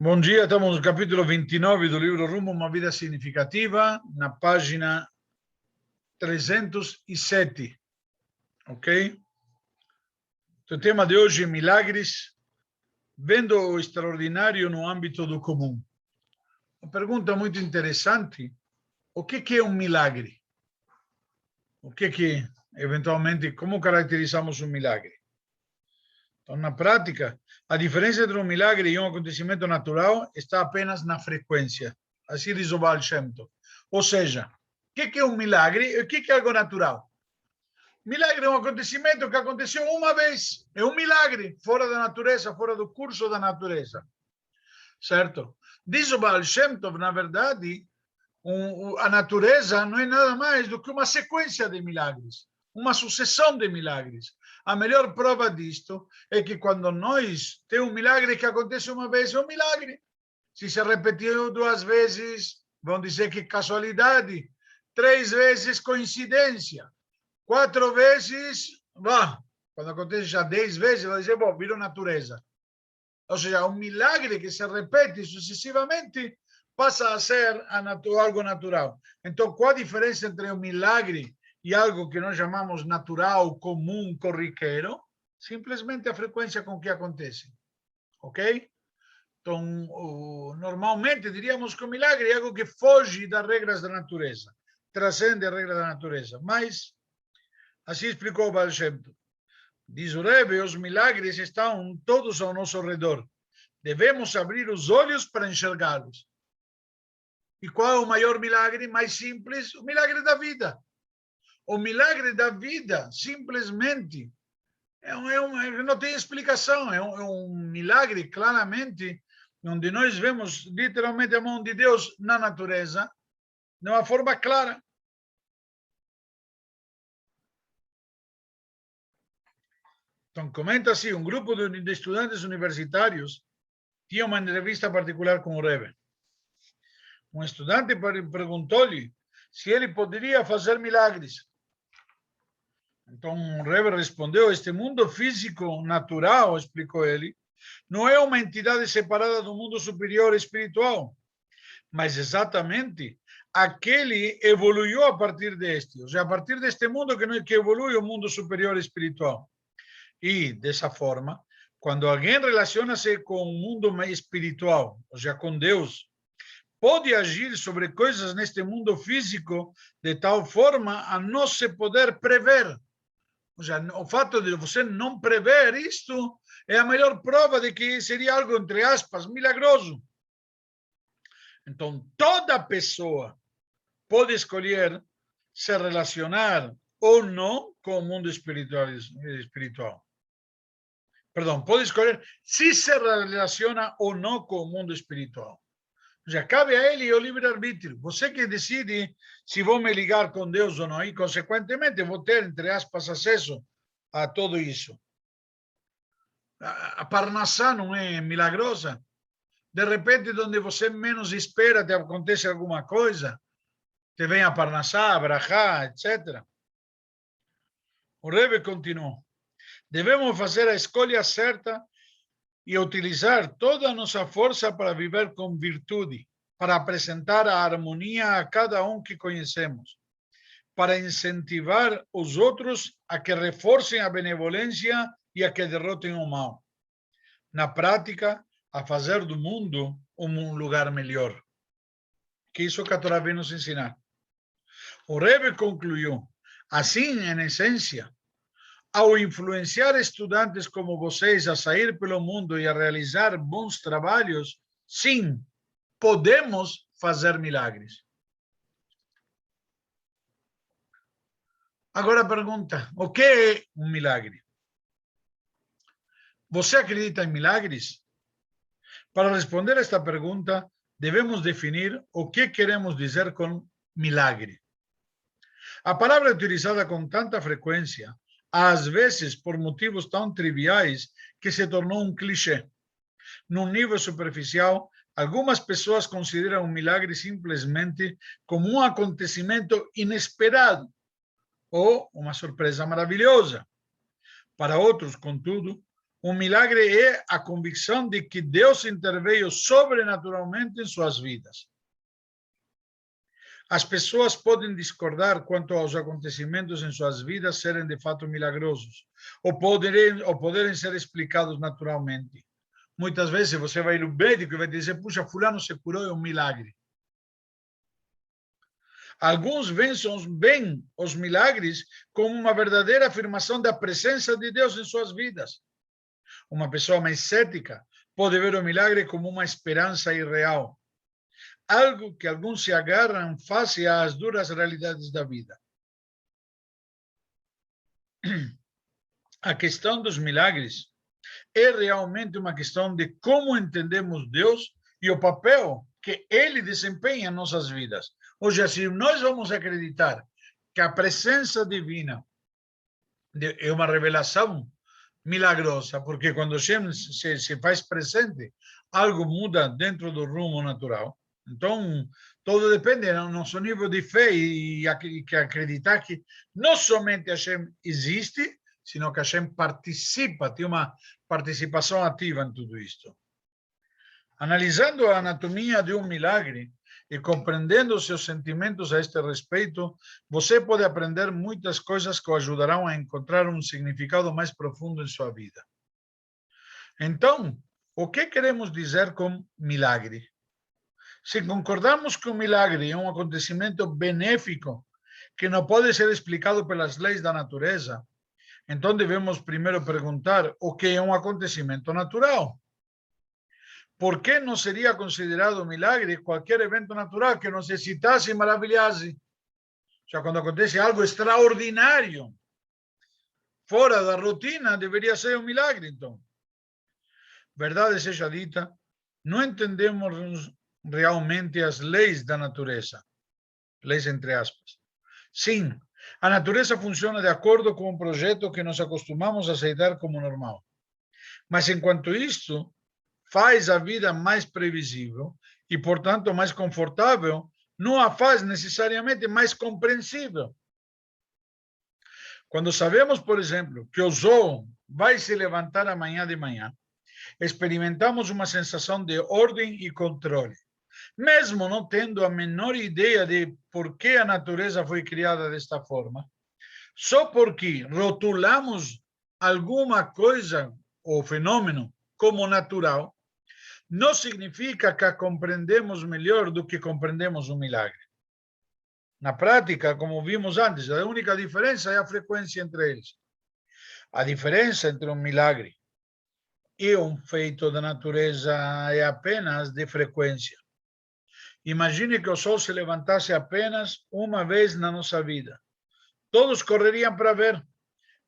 Bom dia, estamos no capítulo 29 do livro Rumo a uma Vida Significativa, na página 307, ok? O tema de hoje é milagres, vendo o extraordinário no âmbito do comum. Uma pergunta muito interessante, o que é um milagre? O que eventualmente, como caracterizamos um milagre? Então, na prática, a diferença entre um milagre e um acontecimento natural está apenas na frequência. Assim diz o Baal Shem Tov. Ou seja, o que é um milagre e o que é algo natural? Milagre é um acontecimento que aconteceu uma vez. É um milagre, fora da natureza, fora do curso da natureza. Certo? Diz o Baal Shem Tov, na verdade, a natureza não é nada mais do que uma sequência de milagres, uma sucessão de milagres. A melhor prova disto é que quando nós temos um milagre que acontece uma vez, é um milagre. Se se repetiu duas vezes, vão dizer que casualidade. 3 vezes, coincidência. 4 vezes, quando acontece já 10 vezes, vai dizer, bom, virou natureza. Ou seja, um milagre que se repete sucessivamente passa a ser algo natural. Então, qual a diferença entre um milagre e algo que nós chamamos natural, comum, corriqueiro? Simplesmente a frequência com que acontece. Ok? Então, normalmente diríamos que o milagre é algo que foge das regras da natureza, transcende as regras da natureza. Mas, assim explicou o Baal Shem Tov. Diz o Rebbe, os milagres estão todos ao nosso redor. Devemos abrir os olhos para enxergá-los. E qual é o maior milagre? Mais simples, o milagre da vida. O milagre da vida, simplesmente, não tem explicação. É um milagre, claramente, onde nós vemos literalmente a mão de Deus na natureza, de uma forma clara. Então, comenta assim, um grupo de estudantes universitários tinha uma entrevista particular com o Rebbe. Um estudante perguntou-lhe se ele poderia fazer milagres. Então, o Rebbe respondeu, este mundo físico natural, explicou ele, não é uma entidade separada do mundo superior espiritual, mas exatamente aquele evoluiu a partir deste, ou seja, a partir deste mundo que evolui o mundo superior espiritual. E, dessa forma, quando alguém relaciona-se com o mundo espiritual, ou seja, com Deus, pode agir sobre coisas neste mundo físico de tal forma a não se poder prever. Ou seja, o fato de você não prever isto é a melhor prova de que seria algo, entre aspas, milagroso. Então, toda pessoa pode escolher se relacionar ou não com o mundo espiritual. Perdão, pode escolher se se relaciona ou não com o mundo espiritual. Já cabe a ele o livre-arbítrio. Você que decide se vou me ligar com Deus ou não, e, consequentemente, vou ter, entre aspas, acesso a tudo isso. A Parnassá não é milagrosa? De repente, onde você menos espera, te acontece alguma coisa, te vem a Parnassá, a Brachá, etc. O Rebbe continuou. Devemos fazer a escolha certa e utilizar toda a nossa força para viver com virtude, para apresentar a harmonia a cada um que conhecemos, para incentivar os outros a que reforcem a benevolência e a que derrotem o mal. Na prática, a fazer do mundo um lugar melhor. Que isso que a Torá vem nos ensinar. O Rebbe concluiu, assim, em essência, ao influenciar estudantes como vocês a sair pelo mundo e a realizar bons trabalhos, sim, podemos fazer milagres. Agora a pergunta, o que é um milagre? Você acredita em milagres? Para responder a esta pergunta, devemos definir o que queremos dizer com milagre. A palavra é utilizada com tanta frequência, às vezes por motivos tão triviais, que se tornou um clichê. Num nível superficial, algumas pessoas consideram um milagre simplesmente como um acontecimento inesperado ou uma surpresa maravilhosa. Para outros, contudo, Um milagre é a convicção de que Deus interveio sobrenaturalmente em suas vidas. As pessoas podem discordar quanto aos acontecimentos em suas vidas serem de fato milagrosos, ou poderem ser explicados naturalmente. Muitas vezes você vai no médico e vai dizer, puxa, fulano se curou, é um milagre. Alguns veem os milagres como uma verdadeira afirmação da presença de Deus em suas vidas. Uma pessoa mais cética pode ver o milagre como uma esperança irreal, algo que alguns se agarram face às duras realidades da vida. A questão dos milagres é realmente uma questão de como entendemos Deus e o papel que Ele desempenha em nossas vidas. Ou seja, se nós vamos acreditar que a presença divina é uma revelação milagrosa, porque quando se faz presente, algo muda dentro do rumo natural. Então, tudo depende do nosso nível de fé e que acreditar que não somente Hashem existe, sino que Hashem participa, tem uma participação ativa em tudo isto. Analisando a anatomia de um milagre e compreendendo seus sentimentos a este respeito, você pode aprender muitas coisas que o ajudarão a encontrar um significado mais profundo em sua vida. Então, o que queremos dizer com milagre? Se concordamos que um milagre é um acontecimento benéfico que não pode ser explicado pelas leis da natureza, então devemos primeiro perguntar o que é um acontecimento natural. Por que não seria considerado milagre qualquer evento natural que nos excitasse e maravilhasse? Já quando acontece algo extraordinário, fora da rotina, deveria ser um milagre, então. Verdade seja dita, não entendemos realmente as leis da natureza. Leis entre aspas. Sim, a natureza funciona de acordo com um projeto que nos acostumamos a aceitar como normal. Mas, enquanto isto faz a vida mais previsível e, portanto, mais confortável, não a faz necessariamente mais compreensível. Quando sabemos, por exemplo, que o sol vai se levantar amanhã de manhã, experimentamos uma sensação de ordem e controle, mesmo não tendo a menor ideia de por que a natureza foi criada desta forma. Só porque rotulamos alguma coisa ou fenômeno como natural, não significa que a compreendemos melhor do que compreendemos um milagre. Na prática, como vimos antes, a única diferença é a frequência entre eles. A diferença entre um milagre e um feito da natureza é apenas de frequência. Imagine que o sol se levantasse apenas uma vez na nossa vida. Todos correriam para ver,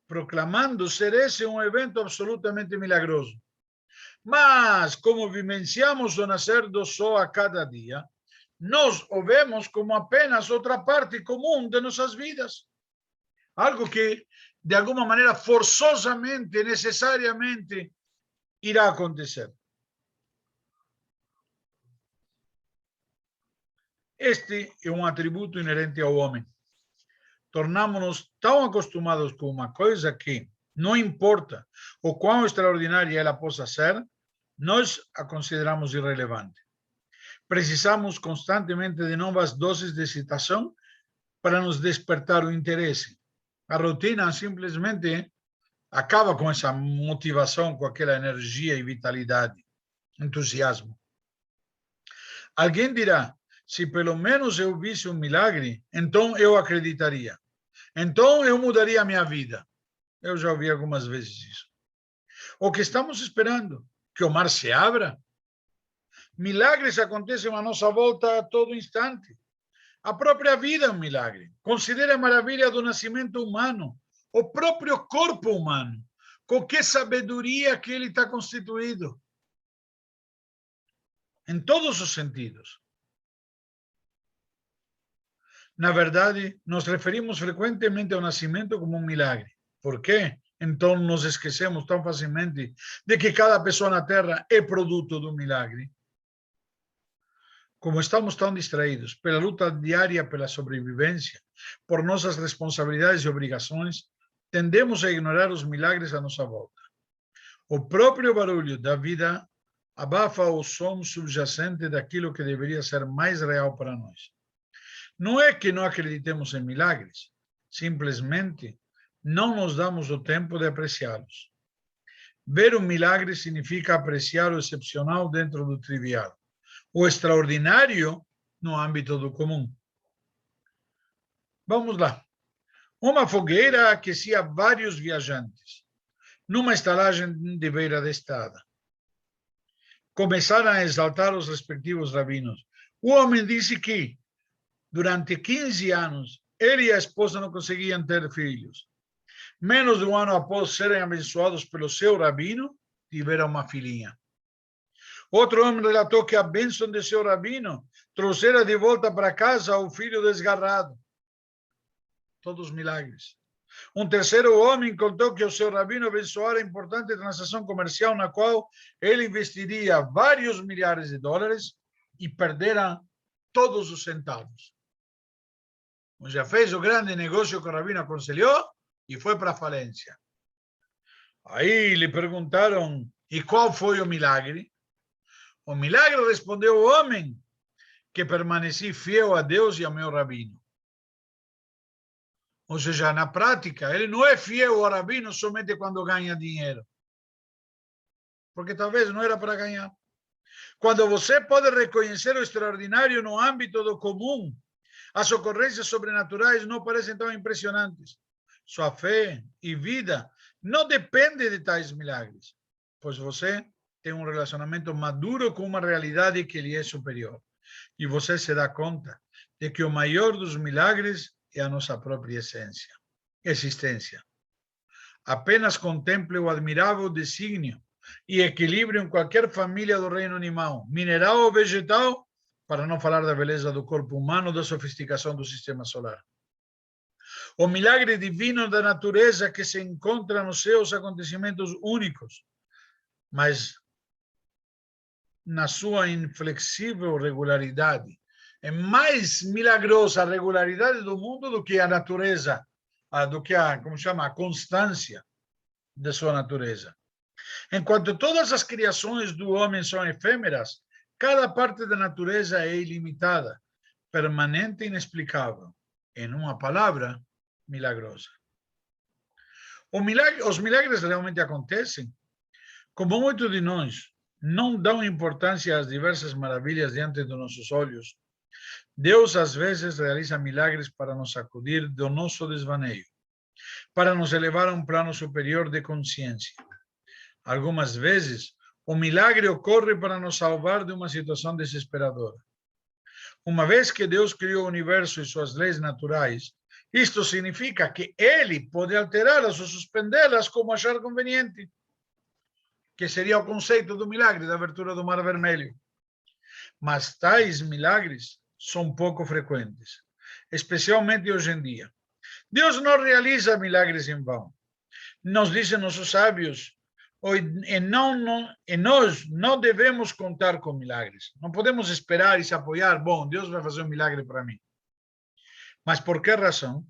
proclamando ser esse um evento absolutamente milagroso. Mas, como vivenciamos o nascer do sol a cada dia, nós o vemos como apenas outra parte comum de nossas vidas. Algo que, de alguma maneira, forçosamente, necessariamente, irá acontecer. Este é um atributo inerente ao homem. Tornamos-nos tão acostumados com uma coisa que, não importa o quão extraordinária ela possa ser, nós a consideramos irrelevante. Precisamos constantemente de novas doses de excitação para nos despertar o interesse. A rotina simplesmente acaba com essa motivação, com aquela energia e vitalidade, entusiasmo. Alguém dirá, se pelo menos eu visse um milagre, então eu acreditaria. Então eu mudaria a minha vida. Eu já ouvi algumas vezes isso. O que estamos esperando? Que o mar se abra? Milagres acontecem à nossa volta a todo instante. A própria vida é um milagre. Considere a maravilha do nascimento humano, o próprio corpo humano. Com que sabedoria que ele está constituído. Em todos os sentidos. Na verdade, nos referimos frequentemente ao nascimento como um milagre. Por quê? Então nos esquecemos tão facilmente de que cada pessoa na Terra é produto de um milagre. Como estamos tão distraídos pela luta diária pela sobrevivência, por nossas responsabilidades e obrigações, tendemos a ignorar os milagres à nossa volta. O próprio barulho da vida abafa o som subjacente daquilo que deveria ser mais real para nós. Não é que não acreditemos em milagres, simplesmente não nos damos o tempo de apreciá-los. Ver um milagre significa apreciar o excepcional dentro do trivial, o extraordinário no âmbito do comum. Vamos lá. Uma fogueira aquecia vários viajantes, numa estalagem de beira da estrada. Começaram a exaltar os respectivos rabinos. O homem disse que, durante 15 anos, ele e a esposa não conseguiam ter filhos. Menos de um ano após serem abençoados pelo seu rabino, tiveram uma filhinha. Outro homem relatou que a bênção de seu rabino trouxera de volta para casa o filho desgarrado. Todos milagres. Um terceiro homem contou que o seu rabino abençoara a importante transação comercial na qual ele investiria vários milhares de dólares e perdera todos os centavos. Já fez o grande negócio que o rabino aconselhou e foi para a falência. Aí lhe perguntaram, e qual foi o milagre? O milagre, respondeu o homem, que permaneci fiel a Deus e ao meu rabino. Ou seja, na prática, ele não é fiel ao rabino somente quando ganha dinheiro. Porque talvez não era para ganhar. Quando você pode reconhecer o extraordinário no âmbito do comum, as ocorrências sobrenaturais não parecem tão impressionantes. Sua fé e vida não dependem de tais milagres, pois você tem um relacionamento maduro com uma realidade que lhe é superior. E você se dá conta de que o maior dos milagres é a nossa própria existência. Apenas contemple o admirável desígnio e equilíbrio em qualquer família do reino animal, mineral ou vegetal, para não falar da beleza do corpo humano, da sofisticação do sistema solar. O milagre divino da natureza que se encontra nos seus acontecimentos únicos, mas na sua inflexível regularidade. É mais milagrosa a regularidade do mundo do que a natureza, do que a constância de sua natureza. Enquanto todas as criações do homem são efêmeras, cada parte da natureza é ilimitada, permanente e inexplicável. Em uma palavra, milagrosa. Os milagres realmente acontecem. Como muitos de nós não dão importância às diversas maravilhas diante dos nossos olhos, Deus às vezes realiza milagres para nos sacudir do nosso desvaneio, para nos elevar a um plano superior de consciência. Algumas vezes, o milagre ocorre para nos salvar de uma situação desesperadora. Uma vez que Deus criou o universo e suas leis naturais, isto significa que ele pode alterá-las ou suspendê-las como achar conveniente, que seria o conceito do milagre da abertura do Mar Vermelho. Mas tais milagres são pouco frequentes, especialmente hoje em dia. Deus não realiza milagres em vão. Nos dizem nossos sábios, e nós não devemos contar com milagres. Não podemos esperar e se apoiar, bom, Deus vai fazer um milagre para mim. Mas por que razão?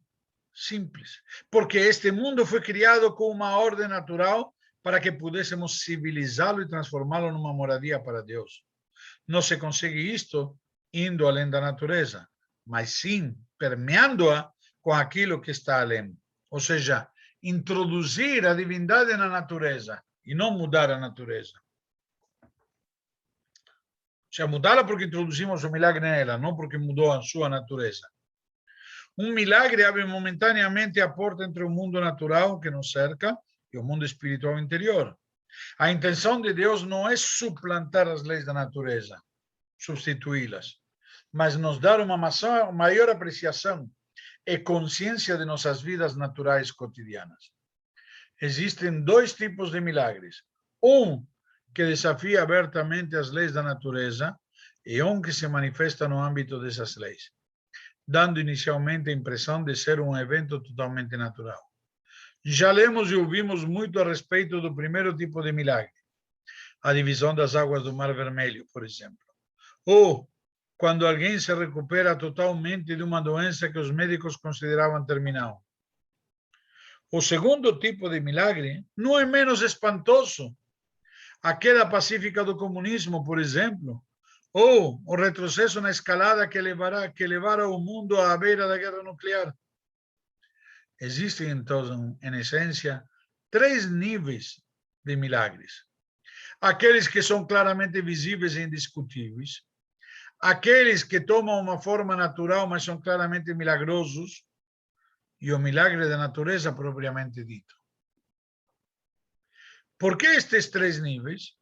Simples. Porque este mundo foi criado com uma ordem natural para que pudéssemos civilizá-lo e transformá-lo numa moradia para Deus. Não se consegue isto indo além da natureza, mas sim permeando-a com aquilo que está além. Ou seja, introduzir a divindade na natureza e não mudar a natureza. Ou seja, mudá-la porque introduzimos o milagre nela, não porque mudou a sua natureza. Um milagre abre momentaneamente a porta entre o mundo natural que nos cerca e o mundo espiritual interior. A intenção de Deus não é suplantar as leis da natureza, substituí-las, mas nos dar uma maior apreciação e consciência de nossas vidas naturais cotidianas. Existem dois tipos de milagres. Um que desafia abertamente as leis da natureza e um que se manifesta no âmbito dessas leis, dando inicialmente a impressão de ser um evento totalmente natural. Já lemos e ouvimos muito a respeito do primeiro tipo de milagre, a divisão das águas do Mar Vermelho, por exemplo. Ou quando alguém se recupera totalmente de uma doença que os médicos consideravam terminal. O segundo tipo de milagre não é menos espantoso a queda pacífica do comunismo, por exemplo, ou o retrocesso na escalada que levará o mundo à beira da guerra nuclear. Existem, então, em essência, 3 níveis de milagres. Aqueles que são claramente visíveis e indiscutíveis, aqueles que tomam uma forma natural, mas são claramente milagrosos, e o milagre da natureza propriamente dito. Por que estes 3 níveis?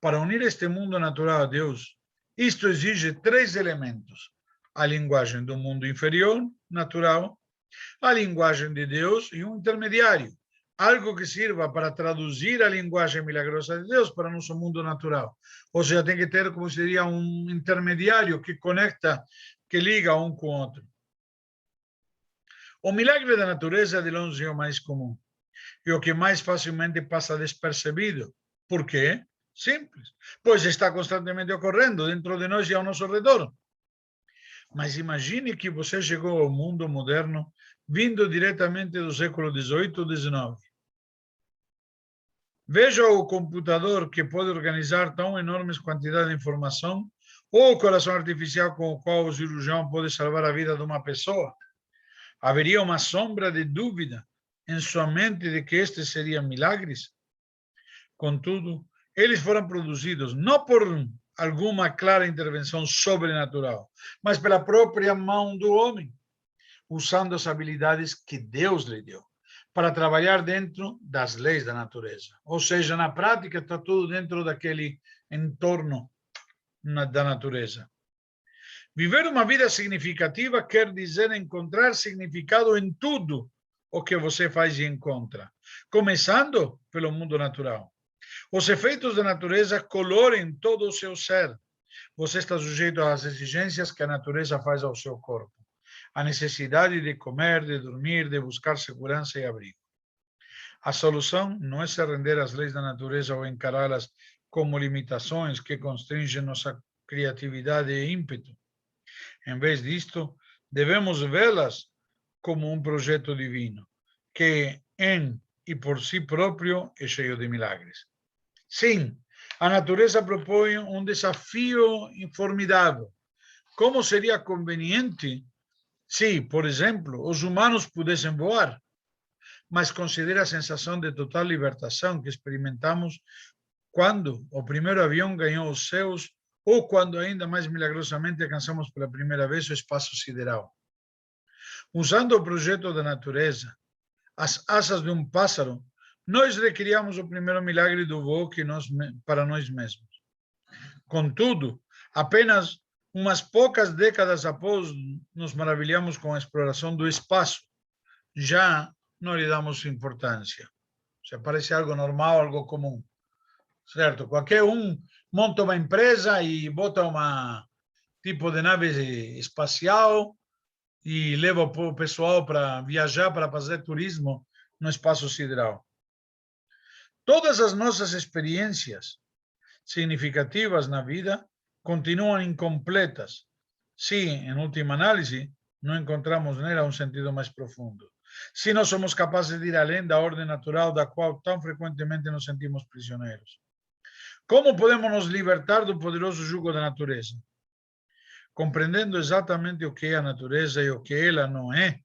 Para unir este mundo natural a Deus, isto exige 3 elementos: a linguagem do mundo inferior, natural, a linguagem de Deus e um intermediário, algo que sirva para traduzir a linguagem milagrosa de Deus para nosso mundo natural. Ou seja, tem que ter, como se diria, um intermediário que conecta, que liga um com o outro. O milagre da natureza é de longe o mais comum e o que mais facilmente passa despercebido. Por quê? Simples, pois está constantemente ocorrendo dentro de nós e ao nosso redor. Mas imagine que você chegou ao mundo moderno vindo diretamente do século XVIII ou XIX. Veja o computador que pode organizar tão enormes quantidades de informação, ou o coração artificial com o qual o cirurgião pode salvar a vida de uma pessoa. Haveria uma sombra de dúvida em sua mente de que estes seriam milagres? Contudo, eles foram produzidos não por alguma clara intervenção sobrenatural, mas pela própria mão do homem, usando as habilidades que Deus lhe deu para trabalhar dentro das leis da natureza. Ou seja, na prática está tudo dentro daquele entorno da natureza. Viver uma vida significativa quer dizer encontrar significado em tudo o que você faz e encontra, começando pelo mundo natural. Os efeitos da natureza colorem todo o seu ser. Você está sujeito às exigências que a natureza faz ao seu corpo. A necessidade de comer, de dormir, de buscar segurança e abrigo. A solução não é se render às leis da natureza ou encará-las como limitações que constringem nossa criatividade e ímpeto. Em vez disto, devemos vê-las como um projeto divino, que em e por si próprio é cheio de milagres. Sim, a natureza propõe um desafio formidável. Como seria conveniente se, por exemplo, os humanos pudessem voar? Mas considera a sensação de total libertação que experimentamos quando o primeiro avião ganhou os céus ou quando ainda mais milagrosamente alcançamos pela primeira vez o espaço sideral. Usando o projeto da natureza, as asas de um pássaro, nós recriamos o primeiro milagre do voo para nós mesmos. Contudo, apenas umas poucas décadas após, nos maravilhamos com a exploração do espaço. Já não lhe damos importância. Se parece algo normal, algo comum. Certo? Qualquer monta uma empresa e bota uma tipo de nave espacial e leva o pessoal para viajar, para fazer turismo no espaço sideral. Todas as nossas experiências significativas na vida continuam incompletas se, em última análise, não encontramos nela um sentido mais profundo. Se não somos capazes de ir além da ordem natural da qual tão frequentemente nos sentimos prisioneiros. Como podemos nos libertar do poderoso jugo da natureza? Compreendendo exatamente o que é a natureza e o que ela não é,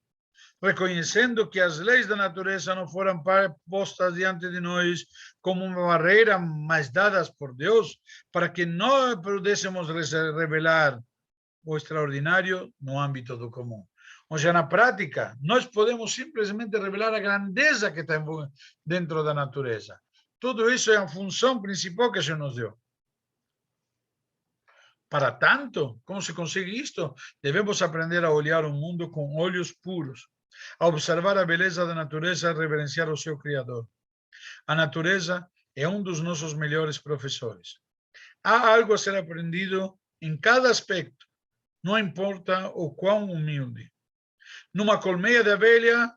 reconhecendo que as leis da natureza não foram postas diante de nós como uma barreira, mas dadas por Deus, para que nós pudéssemos revelar o extraordinário no âmbito do comum. Ou seja, na prática, nós podemos simplesmente revelar a grandeza que está dentro da natureza. Tudo isso é a função principal que se nos deu. Para tanto, como se consegue isto? Devemos aprender a olhar o mundo com olhos puros, a observar a beleza da natureza e reverenciar o seu Criador. A natureza é um dos nossos melhores professores. Há algo a ser aprendido em cada aspecto, não importa o quão humilde. Numa colmeia de abelha,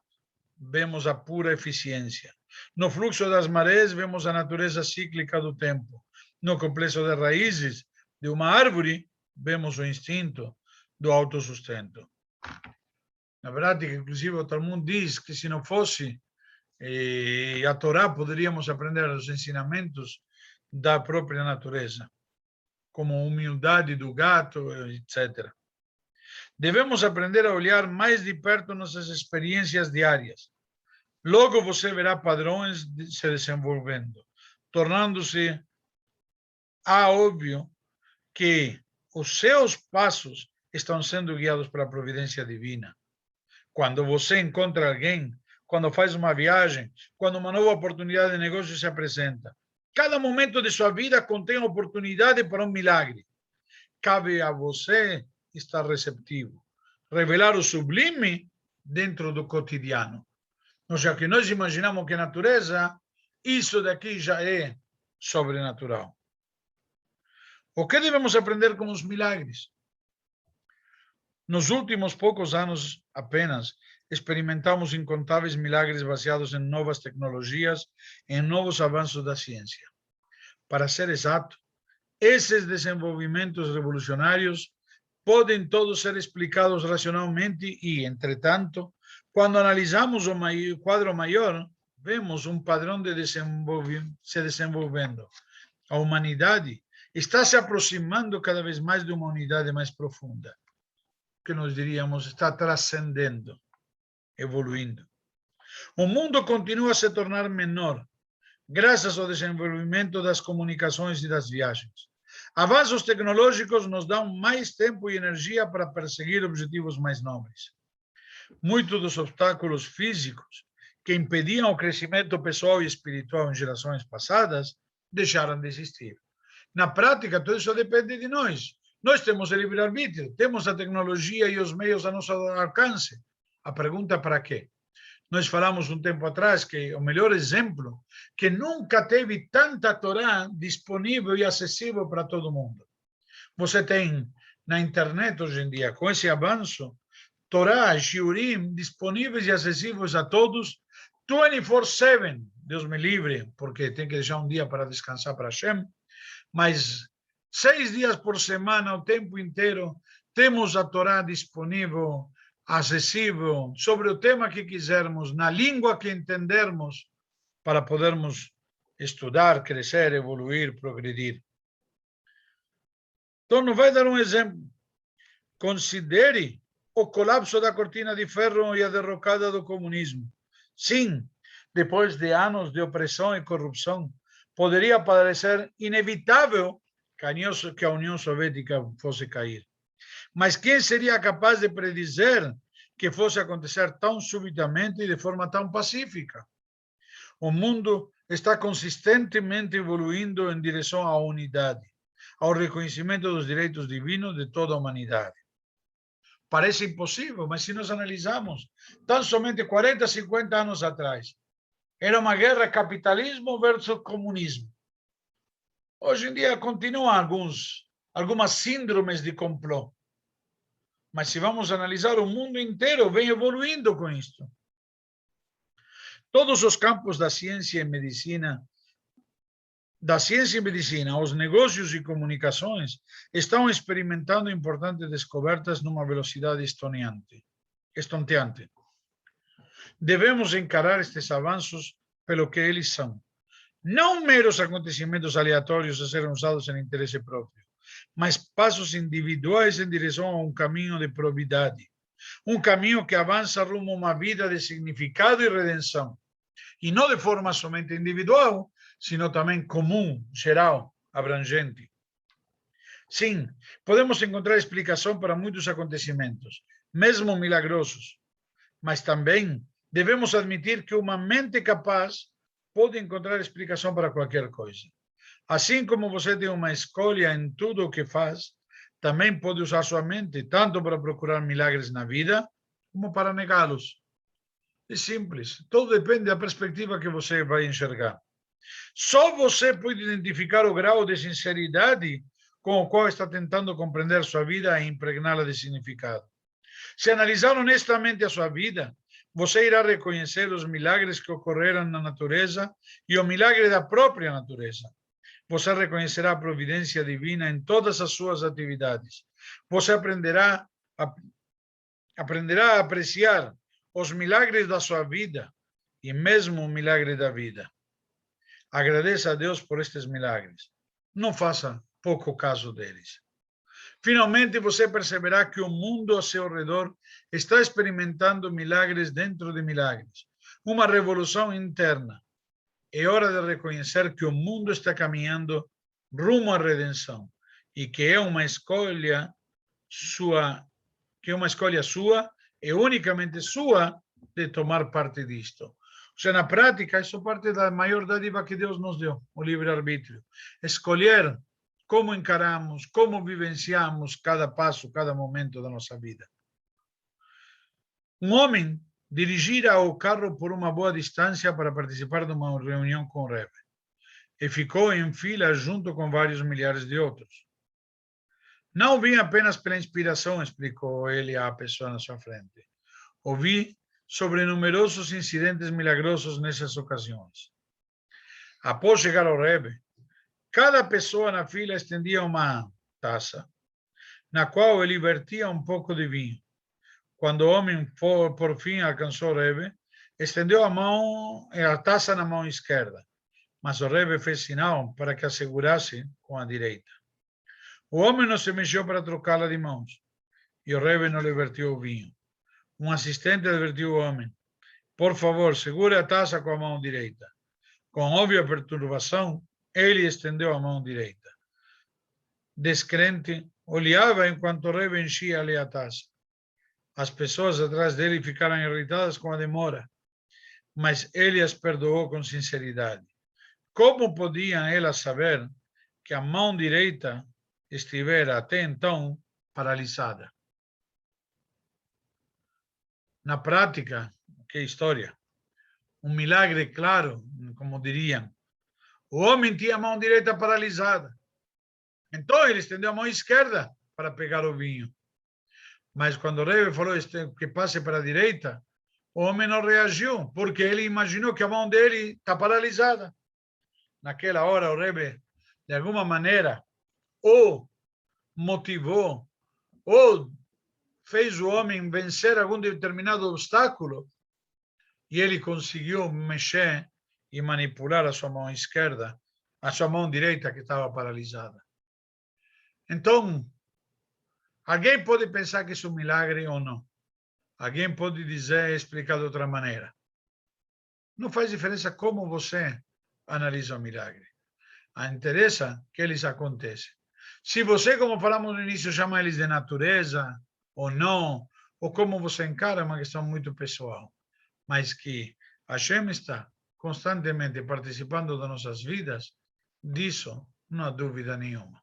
vemos a pura eficiência. No fluxo das marés, vemos a natureza cíclica do tempo. No complexo de raízes de uma árvore, vemos o instinto do autossustento. Na verdade, inclusive, o Talmud diz que se não fosse a Torá, poderíamos aprender os ensinamentos da própria natureza, como a humildade do gato, etc. Devemos aprender a olhar mais de perto nossas experiências diárias. Logo você verá padrões se desenvolvendo, tornando-se óbvio que os seus passos estão sendo guiados pela providência divina. Quando você encontra alguém, quando faz uma viagem, quando uma nova oportunidade de negócio se apresenta, cada momento de sua vida contém oportunidade para um milagre. Cabe a você estar receptivo, revelar o sublime dentro do cotidiano. Ou seja, que nós imaginamos que a natureza, isso daqui já é sobrenatural. O que devemos aprender com os milagres? Nos últimos poucos anos apenas, experimentamos incontáveis milagres baseados em novas tecnologias, em novos avanços da ciência. Para ser exato, esses desenvolvimentos revolucionários podem todos ser explicados racionalmente e, entretanto, quando analisamos o quadro maior, vemos um padrão se desenvolvendo. A humanidade está se aproximando cada vez mais de uma unidade mais profunda, que nós diríamos está transcendendo, evoluindo. O mundo continua a se tornar menor, graças ao desenvolvimento das comunicações e das viagens. Avanços tecnológicos nos dão mais tempo e energia para perseguir objetivos mais nobres. Muitos dos obstáculos físicos que impediam o crescimento pessoal e espiritual em gerações passadas deixaram de existir. Na prática, tudo isso depende de nós. Nós temos o livre-arbítrio, temos a tecnologia e os meios a nosso alcance. A pergunta é para quê? Nós falamos um tempo atrás que o melhor exemplo que nunca teve tanta Torá disponível e acessível para todo mundo. Você tem na internet hoje em dia, com esse avanço, Torá, Shiurim, disponíveis e acessíveis a todos, 24/7, Deus me livre, porque tem que deixar um dia para descansar para Hashem, mas 6 dias por semana, o tempo inteiro, temos a Torá disponível, acessível, sobre o tema que quisermos, na língua que entendermos, para podermos estudar, crescer, evoluir, progredir. Então, não vai dar um exemplo. Considere o colapso da cortina de ferro e a derrocada do comunismo. Sim, depois de anos de opressão e corrupção, poderia parecer inevitável que a União Soviética fosse cair. Mas quem seria capaz de predizer que fosse acontecer tão subitamente e de forma tão pacífica? O mundo está consistentemente evoluindo em direção à unidade, ao reconhecimento dos direitos divinos de toda a humanidade. Parece impossível, mas se nós analisarmos, tão somente 40, 50 anos atrás, era uma guerra capitalismo versus comunismo. Hoje em dia continuam algumas síndromes de complô. Mas se vamos analisar, o mundo inteiro vem evoluindo com isto. Todos os campos da ciência e medicina, os negócios e comunicações estão experimentando importantes descobertas numa velocidade estonteante. Devemos encarar estes avanços pelo que eles são. Não meros acontecimentos aleatórios a serem usados em interesse próprio, mas passos individuais em direção a um caminho de probidade, um caminho que avança rumo a uma vida de significado e redenção, e não de forma somente individual, sino também comum, geral, abrangente. Sim, podemos encontrar explicação para muitos acontecimentos, mesmo milagrosos, mas também devemos admitir que uma mente capaz pode encontrar explicação para qualquer coisa. Assim como você tem uma escolha em tudo o que faz, também pode usar sua mente tanto para procurar milagres na vida, como para negá-los. É simples. Tudo depende da perspectiva que você vai enxergar. Só você pode identificar o grau de sinceridade com o qual está tentando compreender sua vida e impregná-la de significado. Se analisar honestamente a sua vida, você irá reconhecer os milagres que ocorreram na natureza e o milagre da própria natureza. Você reconhecerá a providência divina em todas as suas atividades. Você aprenderá a apreciar os milagres da sua vida e mesmo o milagre da vida. Agradeça a Deus por estes milagres. Não faça pouco caso deles. Finalmente você perceberá que o mundo ao seu redor está experimentando milagres dentro de milagres. Uma revolução interna. É hora de reconhecer que o mundo está caminhando rumo à redenção e que é uma escolha sua, e unicamente sua, de tomar parte disto. Ou seja, na prática, isso é parte da maior dádiva que Deus nos deu, o livre-arbítrio. Escolher como encaramos, como vivenciamos cada passo, cada momento da nossa vida. Um homem dirigira o carro por uma boa distância para participar de uma reunião com o Rebbe e ficou em fila junto com vários milhares de outros. Não vim apenas pela inspiração, explicou ele à pessoa na sua frente. Ouvi sobre numerosos incidentes milagrosos nessas ocasiões. Após chegar ao Rebbe, cada pessoa na fila estendia uma taça, na qual ele vertia um pouco de vinho. Quando o homem, por fim, alcançou o Rebbe, estendeu a taça na mão esquerda, mas o Rebbe fez sinal para que a segurasse com a direita. O homem não se mexeu para trocá-la de mãos, e o Rebbe não lhe vertiu o vinho. Um assistente advertiu o homem: por favor, segure a taça com a mão direita. Com óbvia perturbação, ele estendeu a mão direita. Descrente, olhava enquanto o Rebbe enchia-lhe a taça. As pessoas atrás dele ficaram irritadas com a demora, mas ele as perdoou com sinceridade. Como podiam elas saber que a mão direita estivera até então paralisada? Na prática, que história! Um milagre claro, como diriam. O homem tinha a mão direita paralisada. Então ele estendeu a mão esquerda para pegar o vinho. Mas quando o Rebbe falou que passe para a direita, o homem não reagiu, porque ele imaginou que a mão dele está paralisada. Naquela hora, o Rebbe, de alguma maneira, ou motivou, ou fez o homem vencer algum determinado obstáculo, e ele conseguiu mexer e manipular a sua mão esquerda, a sua mão direita que estava paralisada. Então, alguém pode pensar que isso é um milagre ou não. Alguém pode dizer, explicar de outra maneira. Não faz diferença como você analisa o milagre. Interessa que eles acontecem. Se você, como falamos no início, chama eles de natureza ou não, ou como você encara, é uma questão muito pessoal. Mas que a Hashem está constantemente participando das nossas vidas, disso não há dúvida nenhuma.